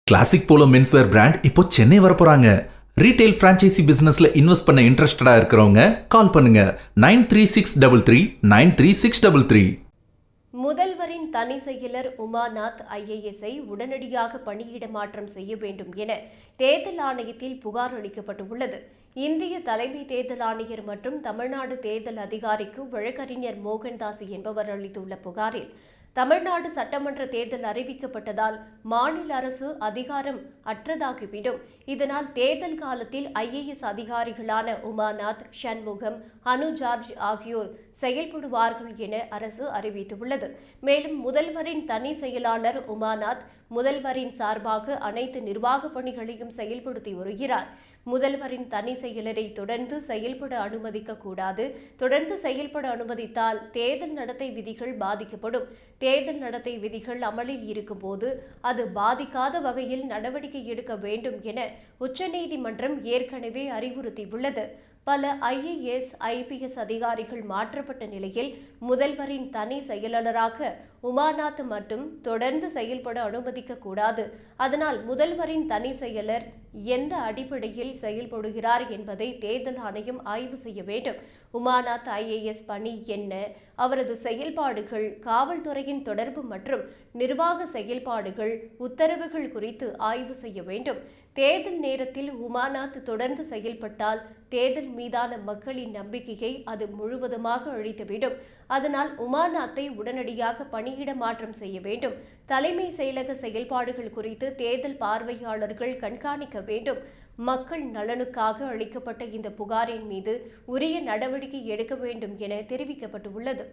Classic polo menswear brand இப்போ Chennai வரப்போறாங்க. Retail franchisee பிசினஸ்ல invest பண்ண இன்ட்ரெஸ்டடா இருக்கிறவங்க கால் பண்ணுங்க 9363393633. முதல்வரின் தனி செயலர் உமாநாத் ஐஏஎஸ்ஐ உடனடியாக பணியிட மாற்றம் செய்ய வேண்டும் என தேர்தல் ஆணையத்தில் புகார் அளிக்கப்பட்டுள்ளது. இந்திய தலைமை தேர்தல் ஆணையர் மற்றும் தமிழ்நாடு தேர்தல் அதிகாரிக்கு வழக்கறிஞர் மோகன்தாஸ் என்பவர் அளித்துள்ள புகாரில், தமிழ்நாடு சட்டமன்ற தேர்தல் அறிவிக்கப்பட்டதால் மாநில அரசு அதிகாரம் அற்றதாகிவிடும். இதனால் தேர்தல் காலத்தில் ஐஏஎஸ் அதிகாரிகளான உமாநாத், ஷண்முகம், அனு ஜார்ஜ் ஆகியோர் செயல்படுவார்கள் என அரசு அறிவித்துள்ளது. மேலும் முதல்வரின் தனி செயலாளர் உமாநாத் முதல்வரின் சார்பாக அனைத்து நிர்வாக பணிகளையும் செயல்படுத்தி வருகிறார். முதல்வரின் தனி செயலரை தொடர்ந்து செயல்பட அனுமதிக்க கூடாது. தொடர்ந்து செயல்பட அனுமதித்தால் தேர்தல் நடத்தை விதிகள் பாதிக்கப்படும். தேர்தல் நடத்தை விதிகள் அமலில் இருக்கும்போது அது பாதிக்காத வகையில் நடவடிக்கை எடுக்க வேண்டும் என உச்சநீதிமன்றம் ஏற்கனவே அறிவுறுத்தியுள்ளது. பல ஐஏஎஸ், ஐபிஎஸ் அதிகாரிகள் மாற்றப்பட்ட நிலையில் முதல்வரின் தனி செயலாளராக உமாநாத் மட்டும் தொடர்ந்து செயல்பட அனுமதிக்க கூடாது. அதனால் முதல்வரின் தனி செயலர் எந்த அடிப்படையில் செயல்படுகிறார் என்பதை தேர்தல் ஆணையம் ஆய்வு செய்ய வேண்டும். உமாநாத் ஐஏஎஸ் பணி என்ன, அவரது செயல்பாடுகள், காவல்துறையின் தொடர்பு மற்றும் நிர்வாக செயல்பாடுகள், உத்தரவுகள் குறித்து ஆய்வு செய்ய வேண்டும். தேர்தல் நேரத்தில் உமாநாத் தொடர்ந்து செயல்பட்டால் தேர்தல் மீதான மக்களின் நம்பிக்கையை அது முழுவதுமாக அழித்துவிடும். அதனால் உமாநாத்தை உடனடியாக பணியிட மாற்றம் செய்ய வேண்டும். தலைமை செயலக செயல்பாடுகள் குறித்து தேர்தல் பார்வையாளர்கள் கண்காணிக்க வேண்டும். மக்கள் நலனுக்காக அளிக்கப்பட்ட இந்த புகாரின் மீது உரிய நடவடிக்கை எடுக்க வேண்டும் என தெரிவிக்கப்பட்டுள்ளது.